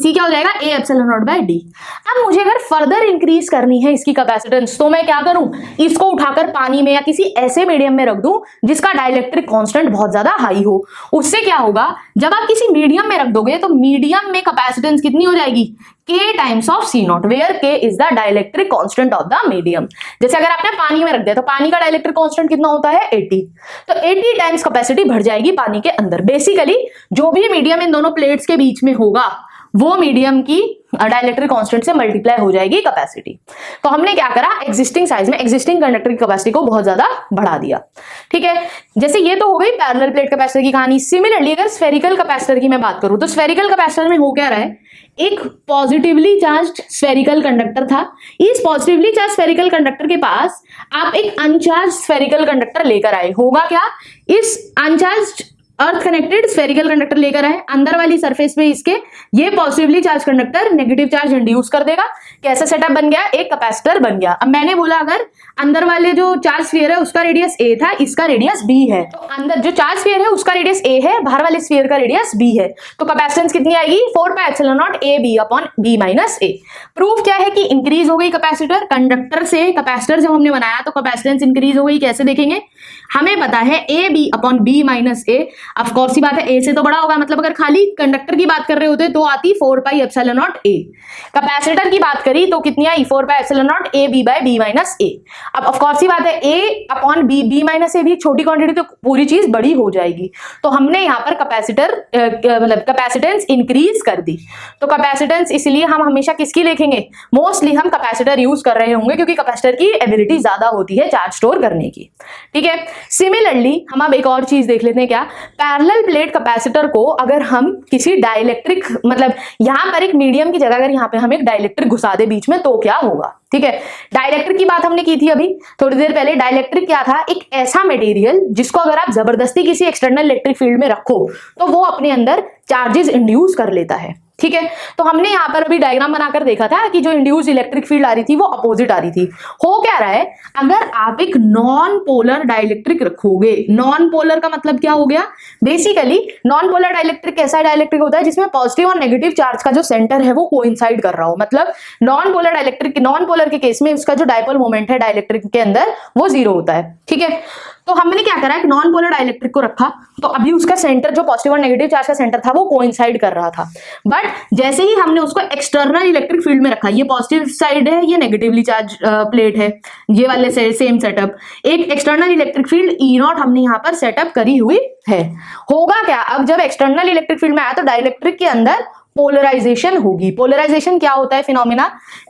क्या हो जाएगा, A/0/d। अब मुझे अगर फर्दर इंक्रीज करनी है इसकी कैपेसिटेंस तो मैं क्या करूं, इसको उठाकर पानी में या किसी ऐसे मीडियम में रख दूं जिसका डाइलेक्ट्रिक कांस्टेंट बहुत ज्यादा हाई हो। उससे क्या होगा, जब आप किसी मीडियम में रख दोगे तो मीडियम में कैपेसिटेंस कितनी हो जाएगी, K times of C0, where K is the dielectric constant of the medium. जैसे अगर आपने पानी में रख दिया तो पानी का डाइलेक्ट्रिक कांस्टेंट कितना होता है, 80, तो 80 टाइम्स कैपेसिटी बढ़ जाएगी पानी के अंदर। बेसिकली जो भी मीडियम इन दोनों प्लेट्स के बीच में होगा वो मीडियम की डाइलेक्ट्रिक कांस्टेंट से मल्टीप्लाई हो जाएगी कैपेसिटी। तो हमने क्या करा, एग्जिस्टिंग साइज में एग्जिस्टिंग कंडक्टर की कैपेसिटी को बहुत ज्यादा बढ़ा दिया। ठीक है, जैसे ये तो हो गई पैरेलल प्लेट कैपेसिटर की कहानी। सिमिलरली अगर स्फेरिकल कैपेसिटर की मैं बात करूं तो स्फेरिकल कैपेसिटर में हो क्या रहा है, एक पॉजिटिवली चार्ज्ड स्फेरिकल कंडक्टर था, इस पॉजिटिवली चार्ज स्फेरिकल कंडक्टर के पास आप एक अनचार्ज स्फेरिकल कंडक्टर लेकर आए, होगा क्या, इस अनचार्ज अर्थ कनेक्टेड स्फेरिकल कंडक्टर लेकर आए, अंदर वाली सरफेस पे इसके ये positively charge conductor negative charge induce कर देगा। कैसा सेटअप बन गया, एक कैपेसिटर बन गया। अब मैंने बोला अगर अंदर वाले जो चार्ज स्फीयर है उसका रेडियस a था, इसका रेडियस b है, तो अंदर जो चार्ज स्फीयर है उसका रेडियस a है, बाहर वाले स्फीयर का रेडियस b है, तो कैपेसिटेंस कितनी आएगी 4πε0 ab upon b minus a। Proof क्या है कि इंक्रीज हो गई कैपेसिटर, कंडक्टर से कैपेसिटर जब हमने बनाया तो कैपेसिटेंस इंक्रीज हो गई। कैसे देखेंगे, हमें पता है A B upon B minus A, of course ही बात है ए से तो बड़ा होगा, मतलब अगर खाली कंडक्टर की बात कर रहे होते तो आती 4πε0 a। कैपेसिटर की बात करी तो कितनी आई 4πε0 a b by b minus a। अब ऑफ कोर्स ही बात है a upon b, b minus a भी छोटी क्वांटिटी तो पूरी चीज बड़ी हो जाएगी, तो हमने यहाँ पर कैपेसिटर मतलब कैपेसिटेंस इंक्रीज कर दी। तो कैपेसिटेंस इसलिए हम हमेशा किसकी लिखेंगे, मोस्टली हम कैपेसिटर यूज कर रहे होंगे क्योंकि कैपेसिटर की एबिलिटी ज्यादा होती है चार्ज स्टोर करने की। ठीक है, सिमिलरली हम अब एक और चीज देख लेते हैं, क्या पैरेलल प्लेट कैपेसिटर को अगर हम किसी डाइलेक्ट्रिक मतलब यहां पर एक मीडियम की जगह अगर यहां पे हम एक डाइलेक्ट्रिक घुसा दे बीच में तो क्या होगा। ठीक है, डाइलेक्ट्रिक की बात हमने की थी अभी थोड़ी देर पहले। डाइलेक्ट्रिक क्या था, एक ऐसा मटेरियल जिसको अगर आप जबरदस्ती किसी एक्सटर्नल इलेक्ट्रिक फील्ड में रखो तो वो अपने अंदर चार्जेस इंड्यूस कर लेता है। ठीक है, तो हमने यहाँ पर अभी डायग्राम बनाकर देखा था कि जो इंड्यूस इलेक्ट्रिक फील्ड आ रही थी वो अपोजिट आ रही थी। हो क्या रहा है, अगर आप एक नॉन पोलर डाइलेक्ट्रिक रखोगे, नॉन पोलर का मतलब क्या हो गया, बेसिकली नॉन पोलर डाइलेक्ट्रिक कैसा डाइलेक्ट्रिक होता है जिसमें पॉजिटिव और नेगेटिव चार्ज का जो सेंटर है वो कोइंसाइड कर रहा हो। मतलब non polar dielectric, non polar के केस में उसका जो डाइपोल मोमेंट है डाइलेक्ट्रिक के अंदर वो 0 होता है। ठीक है, तो हमने क्या करा, एक नॉन पोलर डाइलेक्ट्रिक को रखा तो अभी उसका सेंटर जो पॉजिटिव और नेगेटिव चार्ज का सेंटर था वो कोइंसाइड कर रहा था। बट जैसे ही हमने उसको एक्सटर्नल इलेक्ट्रिक फील्ड में रखा, ये पॉजिटिव साइड है, ये नेगेटिवली चार्ज प्लेट है, ये वाले सेम सेटअप, एक एक्सटर्नल इलेक्ट्रिक फील्ड E0 हमने यहाँ पर सेटअप करी हुई है। होगा क्या, अब जब एक्सटर्नल इलेक्ट्रिक फील्ड में आया तो डाइलेक्ट्रिक के अंदर पोलराइजेशन होगी। पोलराइजेशन क्या होता है फिनोमिना,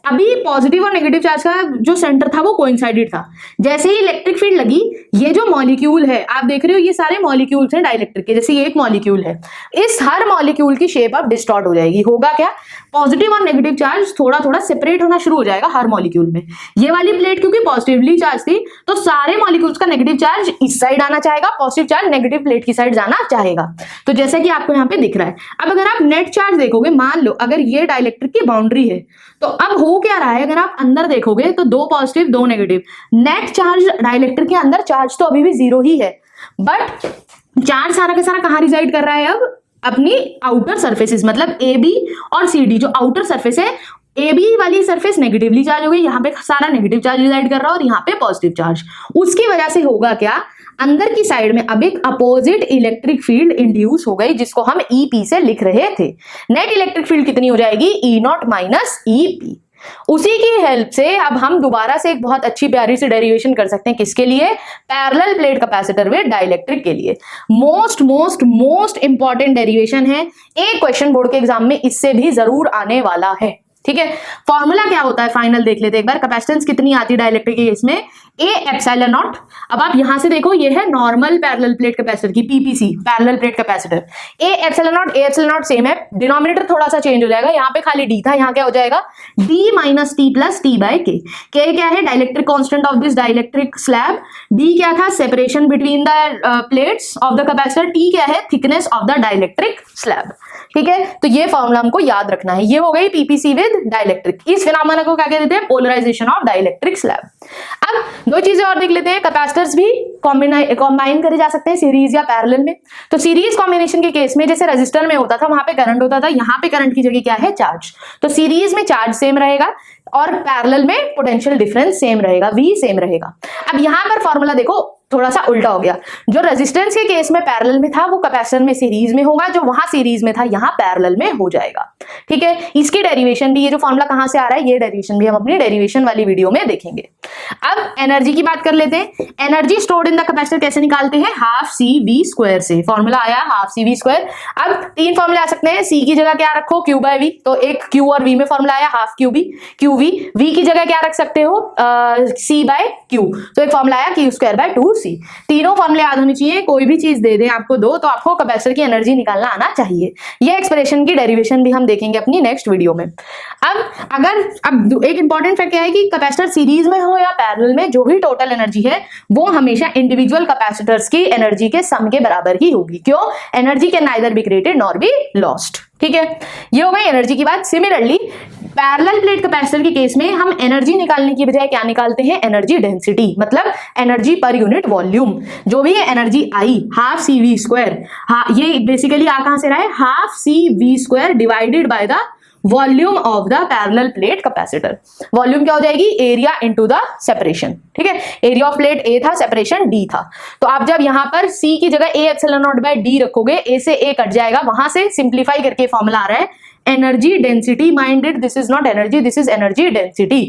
अभी पॉजिटिव और नेगेटिव चार्ज का जो सेंटर था वो कोइंसाइडेड था, जैसे ही इलेक्ट्रिक फील्ड लगी ये जो मॉलिक्यूल है आप देख रहे हो ये सारे मॉलिक्यूल्स हैं डाइलेक्ट्रिक के, जैसे ये एक मॉलिक्यूल है, इस हर मॉलिक्यूल की शेप अब डिस्टॉर्ट हो जाएगी। होगा क्या, पॉजिटिव और नेगेटिव चार्ज थोड़ा थोड़ा सेपरेट होना शुरू हो जाएगा हर मॉलिक्यूल में। ये वाली प्लेट क्योंकि पॉजिटिवली चार्ज थी तो सारे मॉलिक्यूल्स का नेगेटिव चार्ज इस साइड आना चाहेगा, पॉजिटिव चार्ज नेगेटिव प्लेट की साइड जाना चाहेगा। तो जैसा कि आपको यहाँ पे दिख रहा है, अब अगर आप नेट चार्ज देखोगे, मान लो अगर ये डाइलेक्ट्रिक की बाउंड्री है तो अब हो क्या रहा है, अगर आप अंदर देखोगे तो 2 positive 2 negative, net charge dielectric के अंदर चार्ज तो अभी भी 0 ही है, बट चार्ज सारा का सारा कहाँ रिजाइड कर रहा है, अब अपनी आउटर सरफेसेस, मतलब ए बी और सी डी जो आउटर सरफेस है, ए बी वाली सरफेस नेगेटिवली चार्ज हो गई, यहाँ पे सारा नेगेटिव चार्ज रिजाइड कर रहा है और यहाँ पे पॉजिटिव चार्ज। उसकी वजह से होगा क्या, अंदर की साइड में अब एक अपोजिट इलेक्ट्रिक फील्ड इंड्यूस हो गई जिसको हम EP से लिख रहे थे। नेट इलेक्ट्रिक फील्ड कितनी हो जाएगी, E0 माइनस EP। उसी की हेल्प से अब हम दोबारा से एक बहुत अच्छी प्यारी सी डेरिवेशन कर सकते हैं, किसके लिए, parallel plate capacitor with dielectric के लिए। Most most most important derivation है, एक क्वेश्चन बोर्ड के एग्जाम में इससे भी जरूर आने वाला है। ठीक है, फॉर्मूला क्या होता है फाइनल देख लेते हैं एक बार। कैपेसिटेंस कितनी आती है डाइलेक्ट्रिक के केस में, A एप्सिलॉन नॉट। अब आप यहां से देखो ये है नॉर्मल पैरेलल प्लेट कैपेसिटर की, PPC parallel plate capacitor. A epsilon not same है, डिनोमिनेटर थोड़ा सा चेंज हो जाएगा, यहाँ पे खाली D था, यहाँ क्या हो जाएगा D minus T plus T by K। K क्या है, dielectric constant of this dielectric slab. D क्या था, separation between the plates of the capacitor. T क्या है, thickness of the dielectric slab. ठीक है, तो ये फॉर्मूला हमको याद रखना है। ये हो गई PPC विद डाइलेक्ट्रिक। इस फिनोमेना को क्या कहते हैं, पोलराइजेशन ऑफ डाइलेक्ट्रिक स्लैब। अब 2 चीजें और देख लेते हैं, कैपेसिटर्स भी कॉम्बाइन करे जा सकते हैं सीरीज या पैरेलल में। तो सीरीज कॉम्बिनेशन के केस में जैसे रेजिस्टर में होता था वहां पे करंट होता था, यहाँ पे करंट की जगह क्या है, चार्ज। तो सीरीज में चार्ज सेम रहेगा और पैरेलल में पोटेंशियल डिफरेंस सेम रहेगा, V सेम रहेगा। अब यहाँ पर फॉर्मूला देखो थोड़ा सा उल्टा हो गया, जो रेजिस्टेंस के केस में पैरेलल में था वो कैपेसिटर में सीरीज में होगा, जो वहां सीरीज में था यहाँ पैरेलल में हो जाएगा। ठीक है, इसकी डेरिवेशन भी, ये जो फॉर्मूला कहां से आ रहा है ये डेरिवेशन भी हम अपनी डेरिवेशन वाली वीडियो में देखेंगे। अब एनर्जी की बात कर लेते हैं। Energy stored in the capacitor कैसे निकालते हैं, हाफ CV² से। फॉर्मूला आया हाफ CV²। अब 3 फॉर्मूले आ सकते हैं, C की जगह क्या रखो, Q/V, तो एक Q और V में फॉर्मूला आया हाफ QV, V की जगह क्या रख सकते हो, C/Q, तो एक फॉर्मूला आया Q²/2C। तीनों फॉर्मूले याद होनी चाहिए, कोई भी चीज दे दे आपको दो तो आपको कैपेसिटर की एनर्जी निकालना आना चाहिए। ये एक्सप्रेशन की डेरिवेशन भी हम देखेंगे अपनी नेक्स्ट वीडियो में। अब एक इंपॉर्टेंट फैक्ट क्या है कि कैपेसिटर सीरीज में हो या पैरेलल में जो भी टोटल एनर्जी है वो हमेशा इंडिविजुअल कैपेसिटर्स की एनर्जी के सम के बराबर ही होगी। क्यों? Energy can neither be created nor be lost. ठीक है, ये हो गई एनर्जी की बात। सिमिलरली पैरेलल प्लेट कैपेसिटर के केस में हम एनर्जी निकालने की बजाय क्या निकालते हैं? एनर्जी डेंसिटी, मतलब एनर्जी पर यूनिट वॉल्यूम। जो भी है एनर्जी आई हाफ सी वी स्क्वायर, ये बेसिकली आ कहां से रहा है? Half C V square divided by the volume of the parallel plate capacitor. Volume क्या हो जाएगी? Area into the separation. ठीक है, एरिया ऑफ प्लेट ए था, सेपरेशन डी था। तो आप जब यहां पर सी की जगह A epsilon nought by D रखोगे, ए से ए कट जाएगा, वहां से सिंप्लीफाई करके फॉर्मूला आ रहा है energy density. Minded, this is not energy, this is energy density.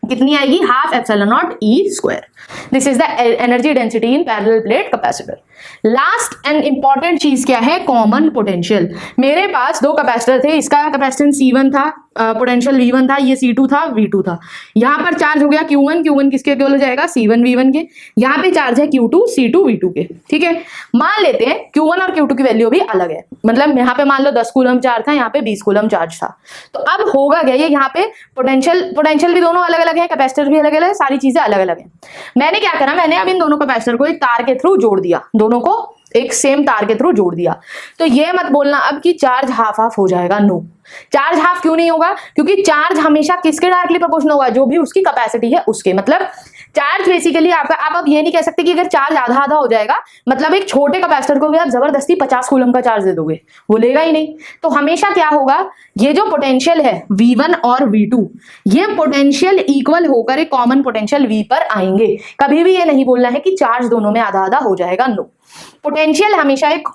कितनी आएगी? Half epsilon not E square. This is the energy density in parallel plate capacitor. Last and important चीज क्या है? Common potential. मेरे पास दो capacitor थे, इसका capacitance C1 था, पोटेंशियल V1 था, ये C2 था, V2 था। यहाँ पर चार्ज हो गया Q1, Q1 किसके इक्वल हो जाएगा? C1 V1 के। यहाँ पे चार्ज है Q2 C2 V2 के। ठीक है, मान लेते हैं Q1 और Q2 की वैल्यू भी अलग है, मतलब यहाँ पे मान लो 10 कूलम चार्ज था, यहाँ पे 20 कूलम चार्ज था। तो अब होगा क्या? ये यहाँ पे पोटेंशियल भी दोनों अलग अलग है, कैपेसिटर भी अलग अलग है, सारी चीजें अलग अलग है। मैंने क्या करा? मैंने अब इन दोनों कैपेसिटर को एक तार के थ्रू जोड़ दिया, दोनों को एक सेम तार के थ्रू जोड़ दिया। तो ये मत बोलना अब कि चार्ज हाफ हाफ हो जाएगा। नो, चार्ज हाफ क्यों नहीं होगा? क्योंकि चार्ज हमेशा किसके डायरेक्टली प्रोपोर्शनल होगा? जो भी उसकी कैपेसिटी है उसके। मतलब चार्ज बेसिकली आपका, आप अब ये नहीं कह सकते कि अगर चार्ज आधा आधा हो जाएगा, मतलब एक छोटे कैपेसिटर को भी आप जबरदस्ती 50 कूलम का चार्ज दे दोगे, वो लेगा ही नहीं। तो हमेशा क्या होगा? ये जो पोटेंशियल है V1 और V2, ये पोटेंशियल इक्वल होकर एक कॉमन पोटेंशियल V पर आएंगे। कभी भी ये नहीं बोलना है कि चार्ज दोनों में आधा आधा हो जाएगा। नो, पोटेंशियल हमेशा एक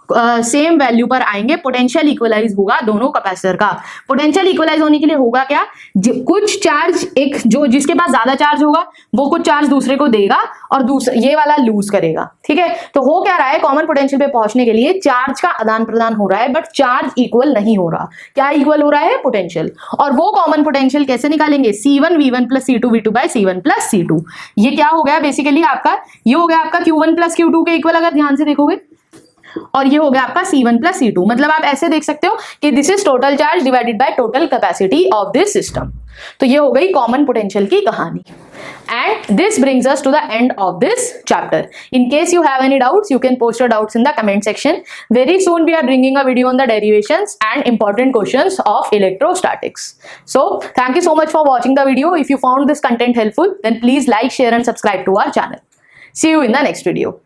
सेम वैल्यू पर आएंगे। पोटेंशियल इक्वलाइज होगा दोनों कैपेसिटर का। पोटेंशियल इक्वलाइज होने के लिए होगा क्या? कुछ चार्ज, एक जो जिसके पास ज्यादा चार्ज होगा वो कुछ चार्ज दूसरे को देगा और दूसरा ये वाला लूज करेगा। ठीक है, तो हो क्या रहा है? कॉमन पोटेंशियल पे पहुंचने के लिए चार्ज का आदान प्रदान हो रहा है, बट चार्ज इक्वल नहीं हो रहा। क्या इक्वल हो रहा है? पोटेंशियल। और वो कॉमन पोटेंशियल कैसे निकालेंगे? C1 V1 plus C2 V2 bye C1 plus C2। ये क्या हो गया बेसिकली आपका? ये हो गया आपका Q1 प्लस Q2 के इक्वल, अगर ध्यान से देखोगे। और ये हो गया आपका C1 प्लस C2। मतलब आप ऐसे देख सकते हो कि this is total charge divided by total capacity of this system. तो ये हो गई कॉमन पोटेंशियल की कहानी। And this brings us to the end of this chapter. In case you have any doubts, you can post your doubts in the comment section. Very soon we are bringing a video on the derivations and important questions of electrostatics. So thank you so much for watching the video. If you found this content helpful, then please like, share and subscribe to our channel. See you in the next video.